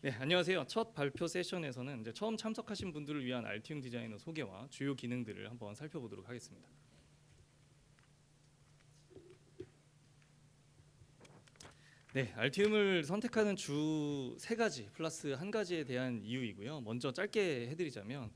네, 안녕하세요. 첫 발표 세션에서는 이제 처음 참석하신 분들을 위한 알티움 디자이너 소개와 주요 기능들을 한번 살펴보도록 하겠습니다. 네, 알티움을 선택하는 주 세 가지 플러스 한 가지에 대한 이유이고요. 먼저 짧게 해드리자면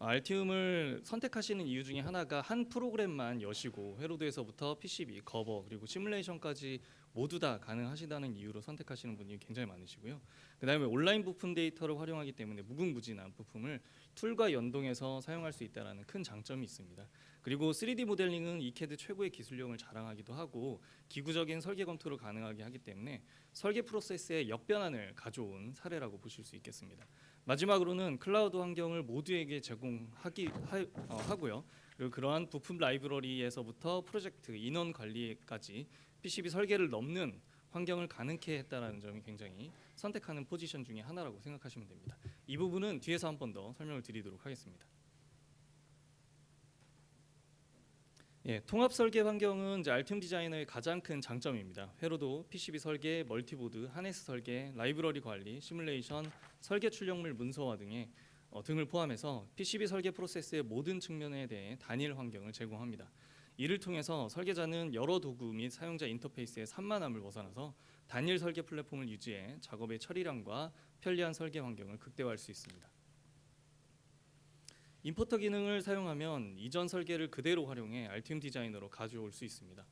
알티움을 선택하시는 이유 중에 하나가 한 프로그램만 여시고 회로드에서부터 PCB, 커버 그리고 시뮬레이션까지 모두 다 가능하시다는 이유로 선택하시는 분이 굉장히 많으시고요. 그 다음에 온라인 부품 데이터를 활용하기 때문에 무궁무진한 부품을 툴과 연동해서 사용할 수 있다는 큰 장점이 있습니다. 그리고 3D 모델링은 이캐드 최고의 기술력을 자랑하기도 하고 기구적인 설계 검토를 가능하게 하기 때문에 설계 프로세스에 역변환을 가져온 사례라고 보실 수 있겠습니다. 마지막으로는 클라우드 환경을 모두에게 제공하고요. 그리고 그러한 부품 라이브러리에서부터 프로젝트 인원 관리까지 PCB 설계를 넘는 환경을 가능케 했다는 점이 굉장히 선택하는 포지션 중에 하나라고 생각하시면 됩니다. 이 부분은 뒤에서 한 번 더 설명을 드리도록 하겠습니다. 예, 통합 설계 환경은 이제 알툼 디자이너의 가장 큰 장점입니다. 회로도, PCB 설계, 멀티보드, 하네스 설계, 라이브러리 관리, 시뮬레이션, 설계 출력물 문서화 등을 포함해서 PCB 설계 프로세스의 모든 측면에 대해 단일 환경을 제공합니다. 이를 통해서 설계자는 여러 도구 및 사용자 인터페이스의 산만함을 벗어나서 단일 설계 플랫폼을 유지해 작업의 처리량과 편리한 설계 환경을 극대화할 수 있습니다. 임포터 기능을 사용하면 이전 설계를 그대로 활용해 알티움 디자이너로 가져올 수 있습니다.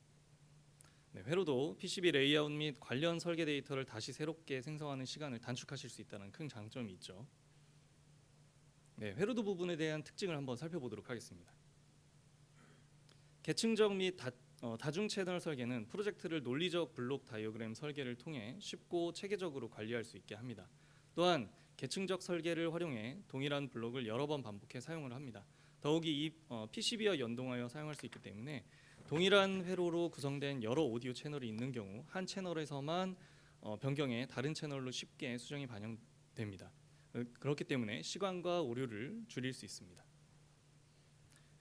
네, 회로도 PCB 레이아웃 및 관련 설계 데이터를 다시 새롭게 생성하는 시간을 단축하실 수 있다는 큰 장점이 있죠. 네, 회로도 부분에 대한 특징을 한번 살펴보도록 하겠습니다. 계층적 및 다중 채널 설계는 프로젝트를 논리적 블록 다이어그램 설계를 통해 쉽고 체계적으로 관리할 수 있게 합니다. 또한 계층적 설계를 활용해 동일한 블록을 여러 번 반복해 사용을 합니다. 더욱이 이 PCB와 연동하여 사용할 수 있기 때문에 동일한 회로로 구성된 여러 오디오 채널이 있는 경우 한 채널에서만 변경해 다른 채널로 쉽게 수정이 반영됩니다. 그렇기 때문에 시간과 오류를 줄일 수 있습니다.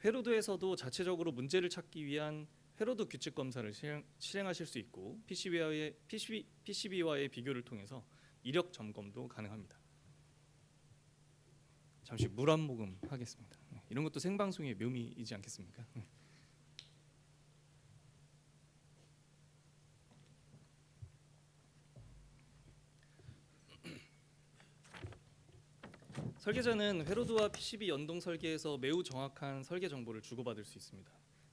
회로드에서도 자체적으로 문제를 찾기 위한 회로드 규칙 검사를 실행하실 수 있고 PCB와의 비교를 통해서 이력 점검도 가능합니다. 잠시 물 한 모금 하겠습니다. 이런 것도 생방송의 묘미이지 않겠습니까? 설계자는 회로드와 PCB 연동 설계에서 매우 정확한 설계 정보를 주고받을 수 있습니다.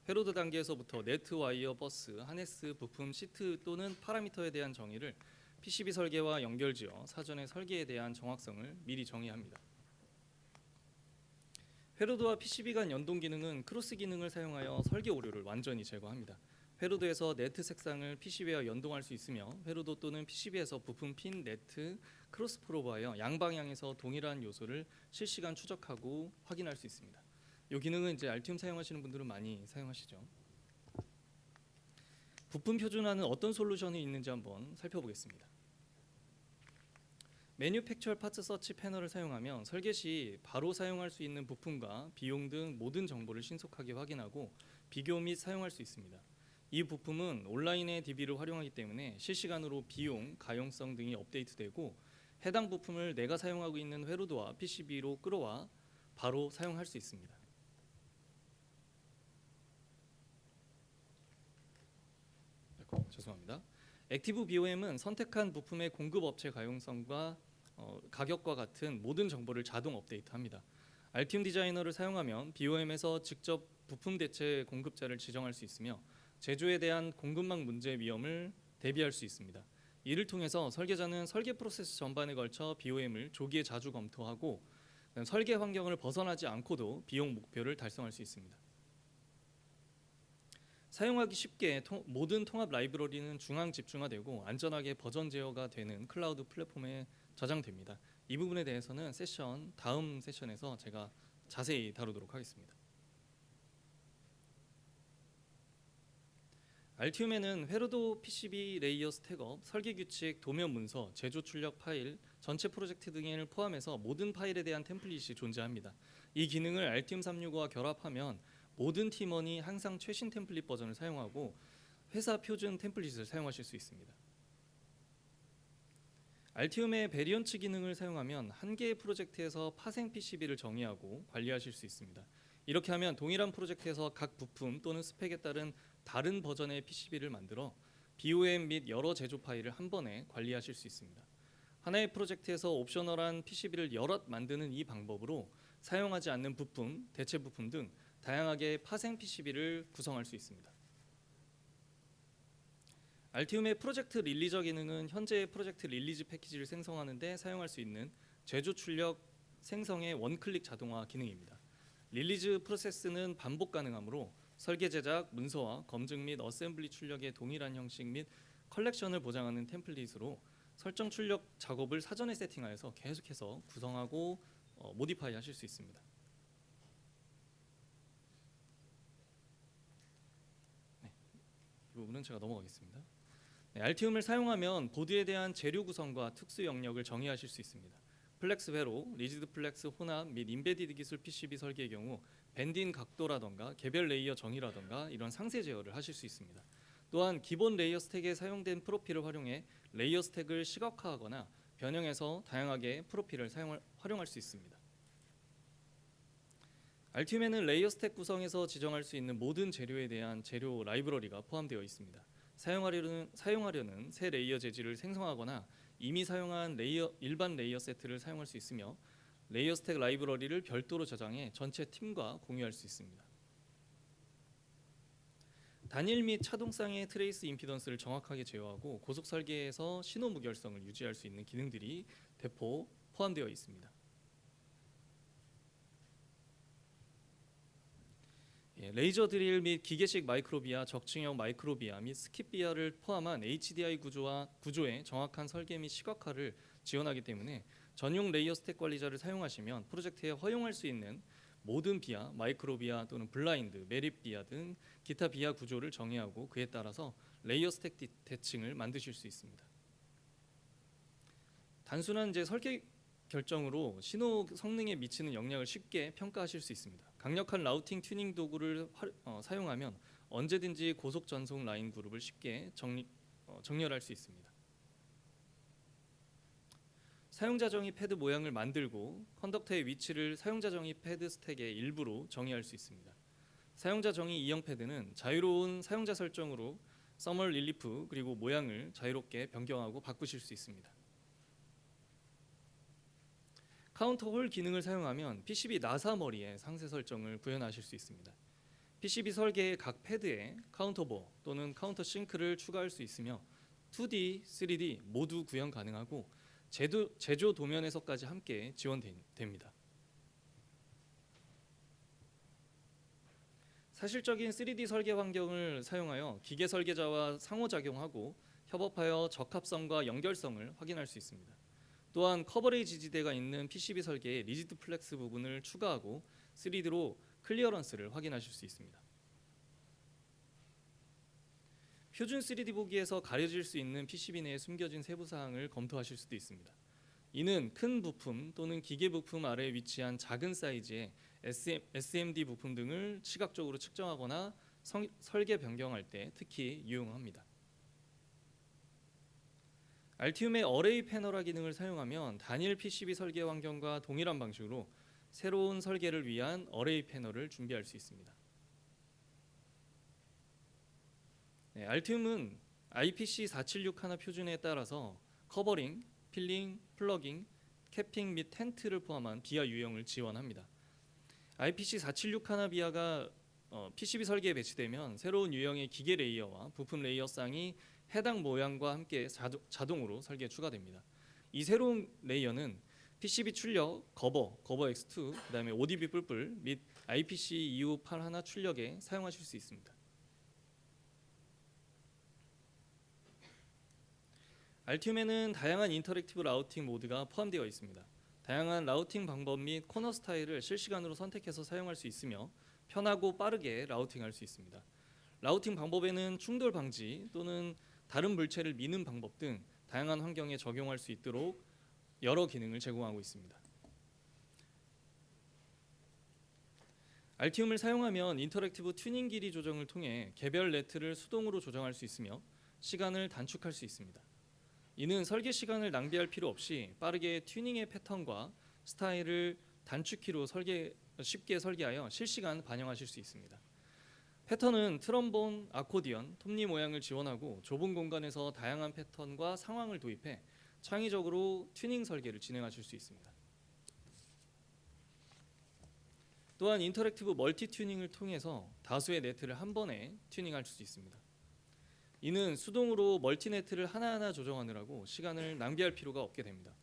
회로드 단계에서부터 네트, 와이어, 버스, 하네스, 부품, 시트 또는 파라미터에 대한 정의를 PCB 설계와 연결지어 사전에 설계에 대한 정확성을 미리 정의합니다. 회로드와 PCB 간 연동 기능은 크로스 기능을 사용하여 설계 오류를 완전히 제거합니다. 회로드에서 네트 색상을 PCB와 연동할 수 있으며 회로드 또는 PCB에서 부품 핀, 네트, 크로스 프로브하여 양방향에서 동일한 요소를 실시간 추적하고 확인할 수 있습니다. 이 기능은 이제 알티움 사용하시는 분들은 많이 사용하시죠. 부품 표준화는 어떤 솔루션이 있는지 한번 살펴보겠습니다. 매뉴팩처 파츠 서치 패널을 사용하면 설계 시 바로 사용할 수 있는 부품과 비용 등 모든 정보를 신속하게 확인하고 비교 및 사용할 수 있습니다. 이 부품은 온라인의 DB를 활용하기 때문에 실시간으로 비용, 가용성 등이 업데이트되고 해당 부품을 내가 사용하고 있는 회로드와 PCB로 끌어와 바로 사용할 수 있습니다. 죄송합니다. 액티브 BOM은 선택한 부품의 공급 업체 가용성과 가격과 같은 모든 정보를 자동 업데이트합니다. 알티움 디자이너를 사용하면 BOM에서 직접 부품 대체 공급자를 지정할 수 있으며 제조에 대한 공급망 문제 위험을 대비할 수 있습니다. 이를 통해서 설계자는 설계 프로세스 전반에 걸쳐 BOM을 조기에 자주 검토하고 설계 환경을 벗어나지 않고도 비용 목표를 달성할 수 있습니다. 사용하기 쉽게 모든 통합 라이브러리는 중앙 집중화되고 안전하게 버전 제어가 되는 클라우드 플랫폼에 저장됩니다. 이 부분에 대해서는 다음 세션에서 제가 자세히 다루도록 하겠습니다. 알티움에는 회로도 PCB 레이어 스택업, 설계 규칙, 도면 문서, 제조 출력 파일, 전체 프로젝트 등을 포함해서 모든 파일에 대한 템플릿이 존재합니다. 이 기능을 알티움 365와 결합하면 모든 팀원이 항상 최신 템플릿 버전을 사용하고 회사 표준 템플릿을 사용하실 수 있습니다. 알티움의 베리언츠 기능을 사용하면 한 개의 프로젝트에서 파생 PCB를 정의하고 관리하실 수 있습니다. 이렇게 하면 동일한 프로젝트에서 각 부품 또는 스펙에 따른 다른 버전의 PCB를 만들어 BOM 및 여러 제조 파일을 한 번에 관리하실 수 있습니다. 하나의 프로젝트에서 옵셔널한 PCB를 여럿 만드는 이 방법으로 사용하지 않는 부품, 대체 부품 등 다양하게 파생 PCB를 구성할 수 있습니다. 알티움의 프로젝트 릴리저 기능은 현재의 프로젝트 릴리즈 패키지를 생성하는 데 사용할 수 있는 제조 출력 생성의 원클릭 자동화 기능입니다. 릴리즈 프로세스는 반복 가능하므로 설계 제작, 문서화, 검증 및 어셈블리 출력의 동일한 형식 및 컬렉션을 보장하는 템플릿으로 설정 출력 작업을 사전에 세팅하여서 계속해서 구성하고 모디파이 하실 수 있습니다. 네, 이 부분은 제가 넘어가겠습니다. 네, 알티움을 사용하면 보드에 대한 재료 구성과 특수 영역을 정의하실 수 있습니다. 플렉스 회로, 리지드 플렉스 혼합 및 인베디드 기술 PCB 설계의 경우 밴딩 각도라던가 개별 레이어 정의라던가 이런 상세 제어를 하실 수 있습니다. 또한 기본 레이어 스택에 사용된 프로필을 활용해 레이어 스택을 시각화하거나 변형해서 다양하게 프로필을 활용할 수 있습니다. 알티움에는 레이어 스택 구성에서 지정할 수 있는 모든 재료에 대한 재료 라이브러리가 포함되어 있습니다. 사용하려는 새 레이어 재질을 생성하거나 이미 사용한 일반 레이어 세트를 사용할 수 있으며 레이어 스택 라이브러리를 별도로 저장해 전체 팀과 공유할 수 있습니다. 단일 및 차동쌍의 트레이스 임피던스를 정확하게 제어하고 고속 설계에서 신호 무결성을 유지할 수 있는 기능들이 대폭 포함되어 있습니다. 레이저 드릴 및 기계식 마이크로비아, 적층형 마이크로비아 및 스킵비아를 포함한 HDI 구조의 정확한 설계 및 시각화를 지원하기 때문에 전용 레이어 스택 관리자를 사용하시면 프로젝트에 허용할 수 있는 모든 비아, 마이크로비아 또는 블라인드, 메립 비아 등 기타 비아 구조를 정의하고 그에 따라서 레이어 스택 대칭을 만드실 수 있습니다. 단순한 설계 결정으로 신호 성능에 미치는 영향을 쉽게 평가하실 수 있습니다. 강력한 라우팅 튜닝 도구를 사용하면 언제든지 고속 전송 라인 그룹을 쉽게 정렬할 수 있습니다. 사용자 정의 패드 모양을 만들고 컨덕터의 위치를 사용자 정의 패드 스택의 일부로 정의할 수 있습니다. 사용자 정의 이형 패드는 자유로운 사용자 설정으로 서멀 릴리프 그리고 모양을 자유롭게 변경하고 바꾸실 수 있습니다. 카운터 홀 기능을 사용하면 PCB 나사 머리에 상세 설정을 구현하실 수 있습니다. PCB 설계의 각 패드에 카운터 보어 또는 카운터 싱크를 추가할 수 있으며 2D, 3D 모두 구현 가능하고 제조 도면에서까지 함께 지원됩니다. 사실적인 3D 설계 환경을 사용하여 기계 설계자와 상호작용하고 협업하여 적합성과 연결성을 확인할 수 있습니다. 또한 커버레이지 지대가 있는 PCB 설계에 리지드 플렉스 부분을 추가하고 3D로 클리어런스를 확인하실 수 있습니다. 표준 3D 보기에서 가려질 수 있는 PCB 내에 숨겨진 세부 사항을 검토하실 수도 있습니다. 이는 큰 부품 또는 기계 부품 아래에 위치한 작은 사이즈의 SMD 부품 등을 시각적으로 측정하거나 설계 변경할 때 특히 유용합니다. 알티움의 어레이 패널화 기능을 사용하면 단일 PCB 설계 환경과 동일한 방식으로 새로운 설계를 위한 어레이 패널을 준비할 수 있습니다. 알티움은 IPC 476 하나 표준에 따라서 커버링, 필링, 플러깅, 캐핑 및 텐트를 포함한 비아 유형을 지원합니다. IPC 476 하나 비아가 PCB 설계에 배치되면 새로운 유형의 기계 레이어와 부품 레이어 쌍이 해당 모양과 함께 자동으로 설계에 추가됩니다. 이 새로운 레이어는 PCB 출력, 거버 X2, 그다음에 ODB 뿔뿔 및 IPC 2581 출력에 사용하실 수 있습니다. 알티움에는 다양한 인터랙티브 라우팅 모드가 포함되어 있습니다. 다양한 라우팅 방법 및 코너 스타일을 실시간으로 선택해서 사용할 수 있으며 편하고 빠르게 라우팅할 수 있습니다. 라우팅 방법에는 충돌 방지 또는 다른 물체를 미는 방법 등 다양한 환경에 적용할 수 있도록 여러 기능을 제공하고 있습니다. 알티움을 사용하면 인터랙티브 튜닝 길이 조정을 통해 개별 네트를 수동으로 조정할 수 있으며 시간을 단축할 수 있습니다. 이는 설계 시간을 낭비할 필요 없이 빠르게 튜닝의 패턴과 스타일을 단축키로 쉽게 설계하여 실시간 반영하실 수 있습니다. 패턴은 트럼본, 아코디언, 톱니 모양을 지원하고 좁은 공간에서 다양한 패턴과 상황을 도입해 창의적으로 튜닝 설계를 진행하실 수 있습니다. 또한 인터랙티브 멀티 튜닝을 통해서 다수의 네트를 한 번에 튜닝할 수 있습니다. 이는 수동으로 멀티 네트를 하나하나 조정하느라고 시간을 낭비할 필요가 없게 됩니다.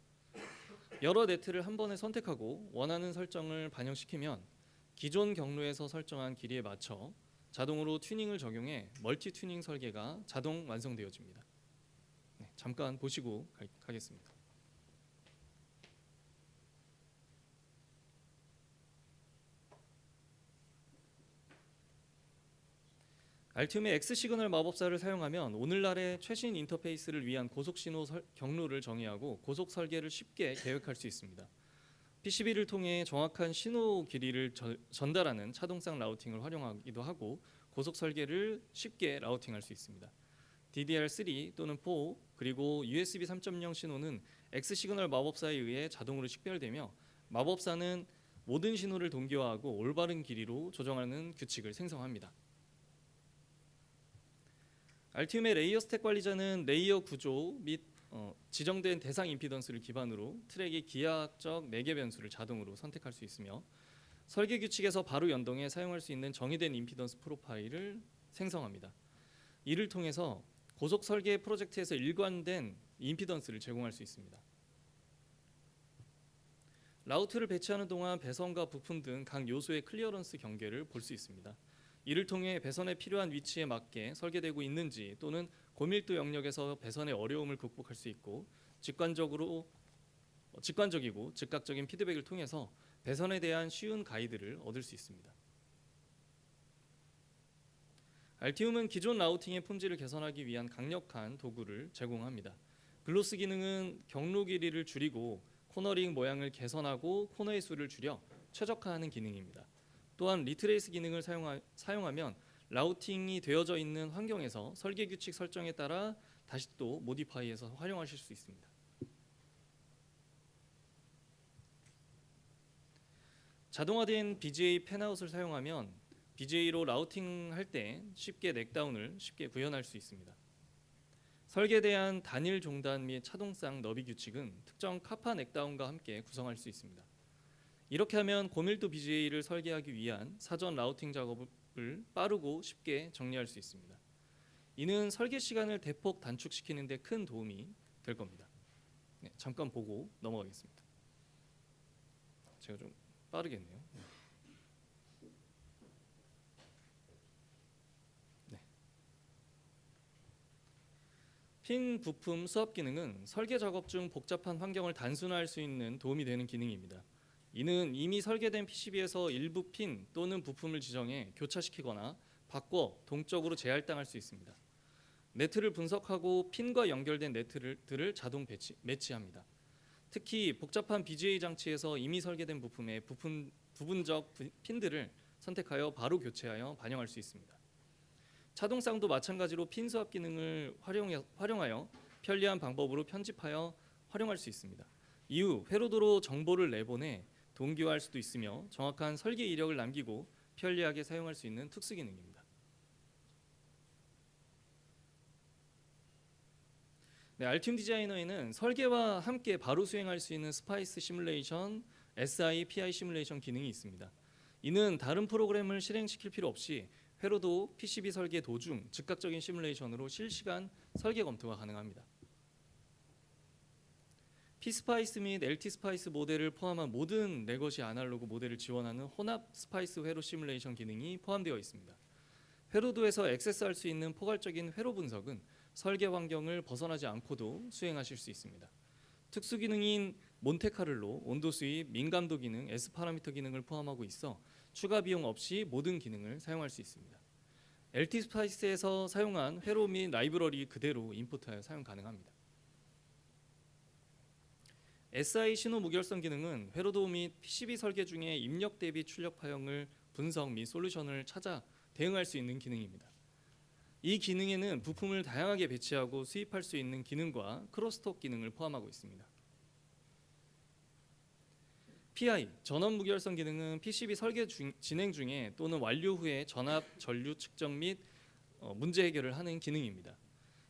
여러 네트를 한 번에 선택하고 원하는 설정을 반영시키면 기존 경로에서 설정한 길이에 맞춰 자동으로 튜닝을 적용해 멀티 튜닝 설계가 자동 완성되어집니다. 네, 잠깐 보시고 가겠습니다. 알티움의 X 시그널 마법사를 사용하면 오늘날의 최신 인터페이스를 위한 고속 신호 경로를 정의하고 고속 설계를 쉽게 계획할 수 있습니다. PCB를 통해 정확한 신호 길이를 전달하는 차동상 라우팅을 활용하기도 하고 고속 설계를 쉽게 라우팅할 수 있습니다. DDR3 또는 4 그리고 USB 3.0 신호는 X 시그널 마법사에 의해 자동으로 식별되며 마법사는 모든 신호를 동기화하고 올바른 길이로 조정하는 규칙을 생성합니다. 알티움의 레이어 스택 관리자는 레이어 구조 및 지정된 대상 임피던스를 기반으로 트랙의 기하학적 매개 변수를 자동으로 선택할 수 있으며 설계 규칙에서 바로 연동해 사용할 수 있는 정의된 임피던스 프로파일을 생성합니다. 이를 통해서 고속 설계 프로젝트에서 일관된 임피던스를 제공할 수 있습니다. 라우트를 배치하는 동안 배선과 부품 등 각 요소의 클리어런스 경계를 볼 수 있습니다. 이를 통해 배선에 필요한 위치에 맞게 설계되고 있는지 또는 고밀도 영역에서 배선의 어려움을 극복할 수 있고 직관적이고 즉각적인 피드백을 통해서 배선에 대한 쉬운 가이드를 얻을 수 있습니다. 알티움은 기존 라우팅의 품질을 개선하기 위한 강력한 도구를 제공합니다. 글로스 기능은 경로 길이를 줄이고 코너링 모양을 개선하고 코너의 수를 줄여 최적화하는 기능입니다. 또한 리트레이스 기능을 사용하면 라우팅이 되어져 있는 환경에서 설계 규칙 설정에 따라 다시 또 모디파이해서 활용하실 수 있습니다. 자동화된 BGA 팬아웃을 사용하면 BGA로 라우팅할 때 쉽게 넥다운을 쉽게 구현할 수 있습니다. 설계대한 단일 종단 및 차동상 너비 규칙은 특정 카파 넥다운과 함께 구성할 수 있습니다. 이렇게 하면 고밀도 BGA를 설계하기 위한 사전 라우팅 작업을 빠르고 쉽게 정리할 수 있습니다. 이는 설계 시간을 대폭 단축시키는 데 큰 도움이 될 겁니다. 네, 잠깐 보고 넘어가겠습니다. 제가 좀 빠르겠네요. 네. 핀 부품 수압 기능은 설계 작업 중 복잡한 환경을 단순화할 수 있는 도움이 되는 기능입니다. 이는 이미 설계된 PCB에서 일부 핀 또는 부품을 지정해 교차시키거나 바꿔 동적으로 재할당할 수 있습니다. 네트를 분석하고 핀과 연결된 네트들을 자동 매치합니다. 특히 복잡한 BGA 장치에서 이미 설계된 부품의 부분적 핀들을 선택하여 바로 교체하여 반영할 수 있습니다. 차동상도 마찬가지로 핀 수압 기능을 활용하여 편리한 방법으로 편집하여 활용할 수 있습니다. 이후 회로도로 정보를 내보내 동기화할 수도 있으며 정확한 설계 이력을 남기고 편리하게 사용할 수 있는 특수 기능입니다. 네, 알티움 디자이너에는 설계와 함께 바로 수행할 수 있는 스파이스 시뮬레이션, SI, PI 시뮬레이션 기능이 있습니다. 이는 다른 프로그램을 실행시킬 필요 없이 회로도 PCB 설계 도중 즉각적인 시뮬레이션으로 실시간 설계 검토가 가능합니다. P스파이스 및 LT스파이스 모델을 포함한 모든 레거시 아날로그 모델을 지원하는 혼합 스파이스 회로 시뮬레이션 기능이 포함되어 있습니다. 회로도에서 액세스할 수 있는 포괄적인 회로 분석은 설계 환경을 벗어나지 않고도 수행하실 수 있습니다. 특수 기능인 몬테카를로 온도 수입, 민감도 기능, S 파라미터 기능을 포함하고 있어 추가 비용 없이 모든 기능을 사용할 수 있습니다. LT스파이스에서 사용한 회로 및 라이브러리 그대로 임포트하여 사용 가능합니다. SI 신호 무결성 기능은 회로도 및 PCB 설계 중에 입력 대비 출력 파형을 분석 및 솔루션을 찾아 대응할 수 있는 기능입니다. 이 기능에는 부품을 다양하게 배치하고 수입할 수 있는 기능과 크로스톡 기능을 포함하고 있습니다. PI, 전원 무결성 기능은 PCB 설계 진행 중에 또는 완료 후에 전압, 전류 측정 및 문제 해결을 하는 기능입니다.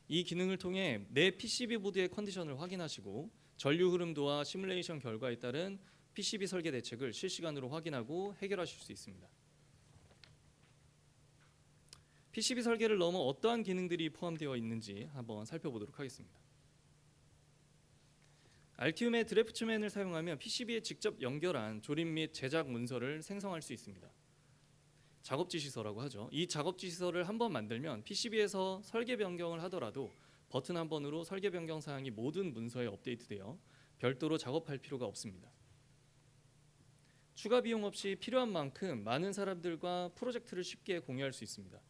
이 기능을 통해 내 PCB 보드의 컨디션을 확인하시고 전류 흐름도와 시뮬레이션 결과에 따른 PCB 설계 대책을 실시간으로 확인하고 해결하실 수 있습니다. PCB 설계를 넘어 어떠한 기능들이 포함되어 있는지 한번 살펴보도록 하겠습니다. 알티움의 드래프트맨을 사용하면 PCB에 직접 연결한 조립 및 제작 문서를 생성할 수 있습니다. 작업 지시서라고 하죠. 이 작업 지시서를 한번 만들면 PCB에서 설계 변경을 하더라도 버튼 한 번으로 설계 변경 사항이 모든 문서에 업데이트되어 별도로 작업할 필요가 없습니다. 추가 비용 없이 필요한 만큼 많은 사람들과 프로젝트를 쉽게 공유할 수 있습니다.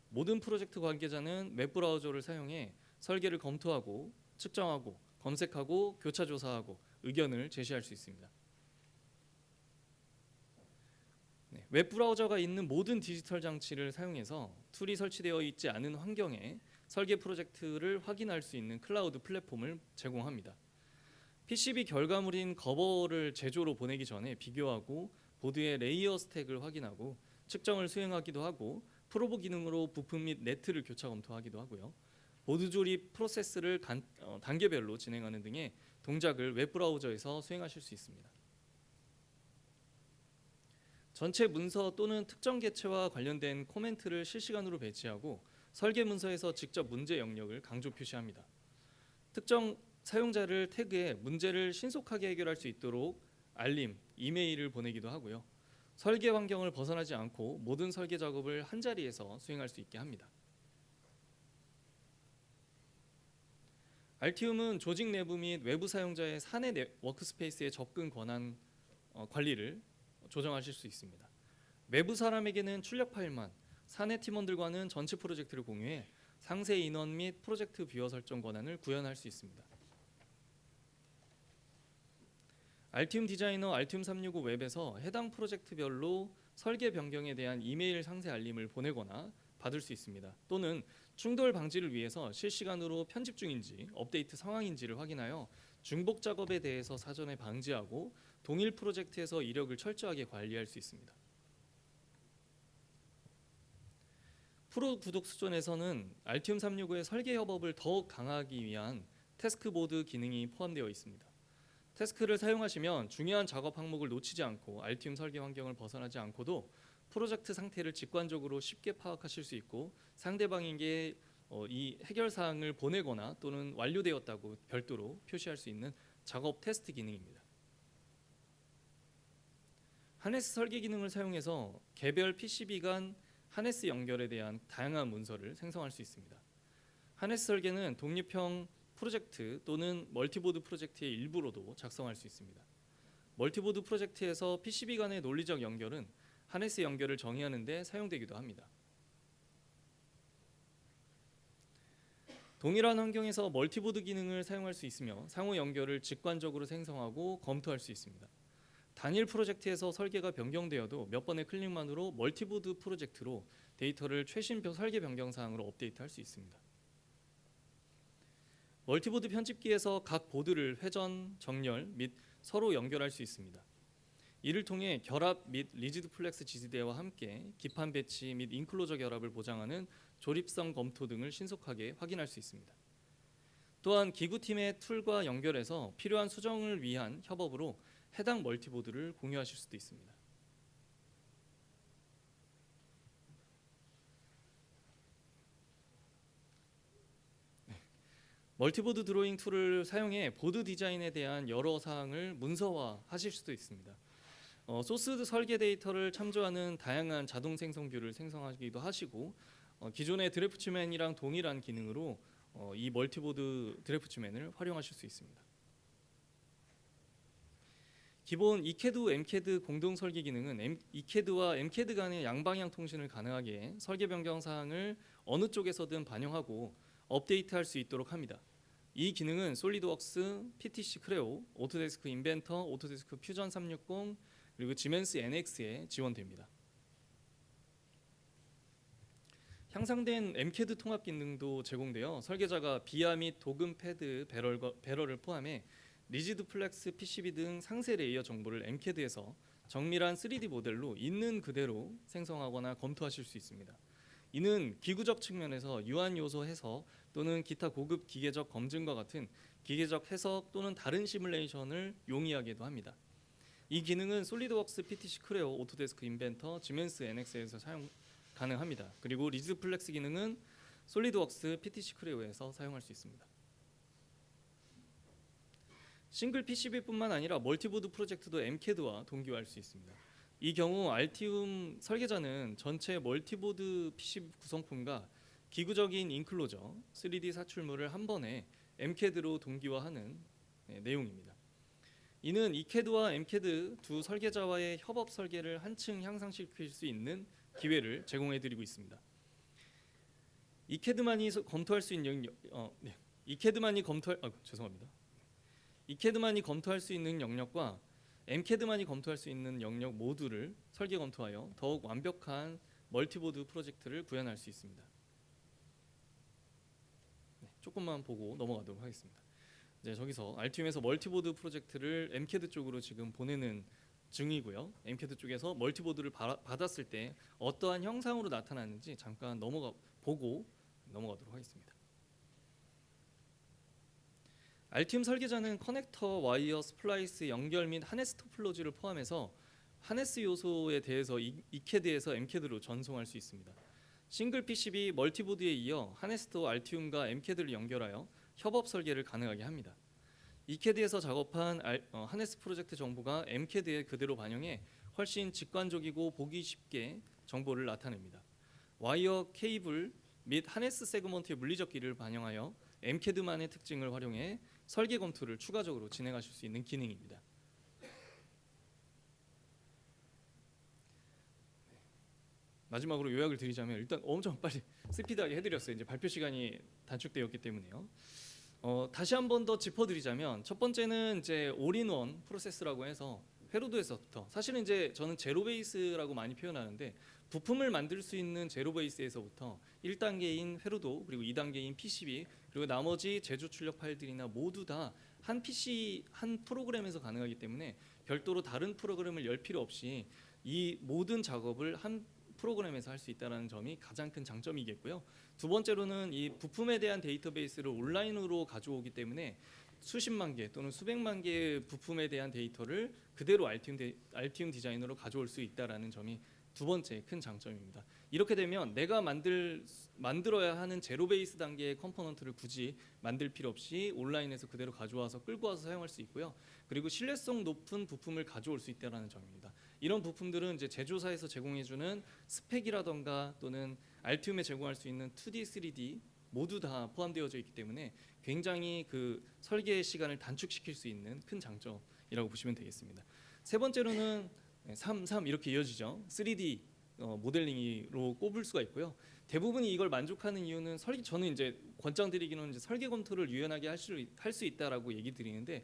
모든 프로젝트 관계자는 웹브라우저를 사용해 설계를 검토하고 측정하고 검색하고 교차 조사하고 의견을 제시할 수 있습니다. 웹브라우저가 있는 모든 디지털 장치를 사용해서 툴이 설치되어 있지 않은 환경에 설계 프로젝트를 확인할 수 있는 클라우드 플랫폼을 제공합니다. PCB 결과물인 거버를 제조로 보내기 전에 비교하고 보드의 레이어 스택을 확인하고 측정을 수행하기도 하고 프로브 기능으로 부품 및 네트를 교차 검토하기도 하고요. 보드 조립 프로세스를 단계별로 진행하는 등의 동작을 웹브라우저에서 수행하실 수 있습니다. 전체 문서 또는 특정 개체와 관련된 코멘트를 실시간으로 배치하고 설계 문서에서 직접 문제 영역을 강조 표시합니다. 특정 사용자를 태그해 문제를 신속하게 해결할 수 있도록 알림, 이메일을 보내기도 하고요. 설계 환경을 벗어나지 않고 모든 설계 작업을 한 자리에서 수행할 수 있게 합니다. 알티움은 조직 내부 및 외부 사용자의 사내 워크스페이스의 접근 권한 관리를 조정하실 수 있습니다. 외부 사람에게는 출력 파일만, 사내 팀원들과는 전체 프로젝트를 공유해 상세 인원 및 프로젝트 뷰어 설정 권한을 구현할 수 있습니다. 알티움 디자이너 알티움 365 웹에서 해당 프로젝트별로 설계 변경에 대한 이메일 상세 알림을 보내거나 받을 수 있습니다. 또는 충돌 방지를 위해서 실시간으로 편집 중인지 업데이트 상황인지를 확인하여 중복 작업에 대해서 사전에 방지하고 동일 프로젝트에서 이력을 철저하게 관리할 수 있습니다. 프로 구독 수준에서는 알티움 365의 설계 협업을 더욱 강화하기 위한 태스크보드 기능이 포함되어 있습니다. 태스크를 사용하시면 중요한 작업 항목을 놓치지 않고 알티움 설계 환경을 벗어나지 않고도 프로젝트 상태를 직관적으로 쉽게 파악하실 수 있고 상대방에게 이 해결 사항을 보내거나 또는 완료되었다고 별도로 표시할 수 있는 작업 테스트 기능입니다. 하네스 설계 기능을 사용해서 개별 PCB 간 하네스 연결에 대한 다양한 문서를 생성할 수 있습니다. 하네스 설계는 독립형 프로젝트 또는 멀티보드 프로젝트의 일부로도 작성할 수 있습니다. 멀티보드 프로젝트에서 PCB 간의 논리적 연결은 하네스 연결을 정의하는 데 사용되기도 합니다. 동일한 환경에서 멀티보드 기능을 사용할 수 있으며 상호 연결을 직관적으로 생성하고 검토할 수 있습니다. 단일 프로젝트에서 설계가 변경되어도 몇 번의 클릭만으로 멀티보드 프로젝트로 데이터를 최신 설계 변경 사항으로 업데이트할 수 있습니다. 멀티보드 편집기에서 각 보드를 회전, 정렬 및 서로 연결할 수 있습니다. 이를 통해 결합 및 리지드 플렉스 지지대와 함께 기판 배치 및 인클로저 결합을 보장하는 조립성 검토 등을 신속하게 확인할 수 있습니다. 또한 기구팀의 툴과 연결해서 필요한 수정을 위한 협업으로 해당 멀티보드를 공유하실 수도 있습니다. 멀티보드 드로잉 툴을 사용해 보드 디자인에 대한 여러 사항을 문서화하실 수도 있습니다. 소스 설계 데이터를 참조하는 다양한 자동 생성 뷰를 생성하기도 하시고 기존의 드래프트맨이랑 동일한 기능으로 이 멀티보드 드래프트맨을 활용하실 수 있습니다. 기본 이캐드, 엠캐드 공동 설계 기능은 이캐드와 엠캐드 간의 양방향 통신을 가능하게 해 설계 변경 사항을 어느 쪽에서든 반영하고 업데이트할 수 있도록 합니다. 이 기능은 솔리드웍스, PTC 크레오, 오토데스크 인벤터, 오토데스크 퓨전 360 그리고 지멘스 NX에 지원됩니다. 향상된 MCAD 통합 기능도 제공되어 설계자가 비아 및 도금 패드 배럴을 포함해 리지드 플렉스 PCB 등 상세 레이어 정보를 MCAD에서 정밀한 3D 모델로 있는 그대로 생성하거나 검토하실 수 있습니다. 이는 기구적 측면에서 유한 요소 해석 또는 기타 고급 기계적 검증과 같은 기계적 해석 또는 다른 시뮬레이션을 용이하게도 합니다. 이 기능은 솔리드웍스 PTC 크레오, 오토데스크 인벤터, 지멘스 NX에서 사용 가능합니다. 그리고 리지드 플렉스 기능은 솔리드웍스 PTC 크레오에서 사용할 수 있습니다. 싱글 PCB뿐만 아니라 멀티보드 프로젝트도 MCAD와 동기화할 수 있습니다. 이 경우 알티움 설계자는 전체 멀티보드 PCB 구성품과 기구적인 인클로저, 3D 사출물을 한 번에 MCAD로 동기화하는 내용입니다. 이는 이캐드와 MCAD 두 설계자와의 협업 설계를 한층 향상시킬 수 있는 기회를 제공해드리고 있습니다. 이캐드만이 검토할 수 있는 이캐드만이 검토할 수 있는 영역과 MCAD만이 검토할 수 있는 영역 모두를 설계 검토하여 더욱 완벽한 멀티보드 프로젝트를 구현할 수 있습니다. 조금만 보고 넘어가도록 하겠습니다. 이제 저기서 알티움에서 멀티보드 프로젝트를 MCAD 쪽으로 지금 보내는 중이고요. MCAD 쪽에서 멀티보드를 받았을 때 어떠한 형상으로 나타나는지 잠깐 보고 넘어가도록 하겠습니다. 알티움 설계자는 커넥터, 와이어, 스플라이스, 연결 및 하네스 토폴로지를 포함해서 하네스 요소에 대해서 이캐드에서 MCAD로 전송할 수 있습니다. 싱글 PCB 멀티보드에 이어 하네스도 알티움과 MCAD를 연결하여 협업 설계를 가능하게 합니다. 이캐드에서 작업한 하네스 프로젝트 정보가 MCAD에 그대로 반영해 훨씬 직관적이고 보기 쉽게 정보를 나타냅니다. 와이어, 케이블 및 하네스 세그먼트의 물리적 길이를 반영하여 MCAD만의 특징을 활용해 설계 검토를 추가적으로 진행하실 수 있는 기능입니다. 마지막으로 요약을 드리자면 일단 엄청 빨리 스피드하게 해드렸어요. 이제 발표 시간이 단축되었기 때문에요. 다시 한 번 더 짚어드리자면 첫 번째는 이제 올인원 프로세스라고 해서 회로도에서부터 사실은 이제 저는 제로 베이스라고 많이 표현하는데 부품을 만들 수 있는 제로 베이스에서부터 1단계인 회로도 그리고 2단계인 PCB 그리고 나머지 제조 출력 파일들이나 모두 다 한 PC 한 프로그램에서 가능하기 때문에 별도로 다른 프로그램을 열 필요 없이 이 모든 작업을 한 프로그램에서 할 수 있다는 점이 가장 큰 장점이겠고요. 두 번째로는 이 부품에 대한 데이터베이스를 온라인으로 가져오기 때문에 수십만 개 또는 수백만 개의 부품에 대한 데이터를 그대로 알티움 디자인으로 가져올 수 있다는 점이 두 번째 큰 장점입니다. 이렇게 되면 내가 만들어야 하는 제로 베이스 단계의 컴포넌트를 굳이 만들 필요 없이 온라인에서 그대로 가져와서 끌고 와서 사용할 수 있고요. 그리고 신뢰성 높은 부품을 가져올 수 있다는 점입니다. 이런 부품들은 이제 제조사에서 제공해주는 스펙이라던가 또는 알티움에 제공할 수 있는 2D, 3D 모두 다 포함되어져 있기 때문에 굉장히 그 설계 시간을 단축시킬 수 있는 큰 장점이라고 보시면 되겠습니다. 세 번째로는 3 이렇게 이어지죠. 3D 모델링으로 꼽을 수가 있고요. 대부분이 이걸 만족하는 이유는 저는 이제 권장드리기는 이제 설계 검토를 유연하게 할 수 있다라고 얘기 드리는데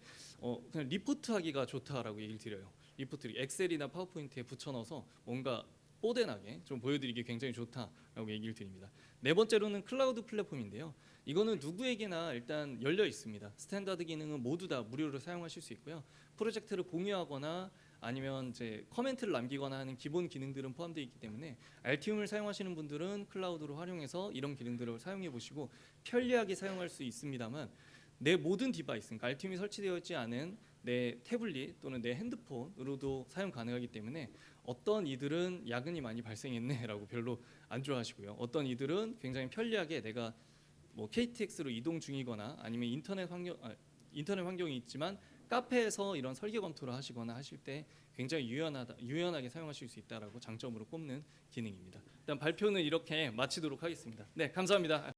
그냥 리포트하기가 좋다라고 얘기를 드려요. 리포트를 엑셀이나 파워포인트에 붙여넣어서 뭔가 뽀대나게 좀 보여드리기 굉장히 좋다라고 얘기를 드립니다. 네 번째로는 클라우드 플랫폼인데요. 이거는 누구에게나 일단 열려 있습니다. 스탠다드 기능은 모두 다 무료로 사용하실 수 있고요. 프로젝트를 공유하거나 아니면 이제 커멘트를 남기거나 하는 기본 기능들은 포함되어 있기 때문에 알티움을 사용하시는 분들은 클라우드로 활용해서 이런 기능들을 사용해 보시고 편리하게 사용할 수 있습니다만 내 모든 디바이스, 그러니까 알티움이 설치되어 있지 않은 내 태블릿 또는 내 핸드폰으로도 사용 가능하기 때문에 어떤 이들은 야근이 많이 발생했네라고 별로 안 좋아하시고요. 어떤 이들은 굉장히 편리하게 내가 뭐 KTX로 이동 중이거나 아니면 인터넷 환경이 있지만 카페에서 이런 설계 검토를 하시거나 하실 때 굉장히 유연하게 사용하실 수 있다라고 장점으로 꼽는 기능입니다. 일단 발표는 이렇게 마치도록 하겠습니다. 네, 감사합니다.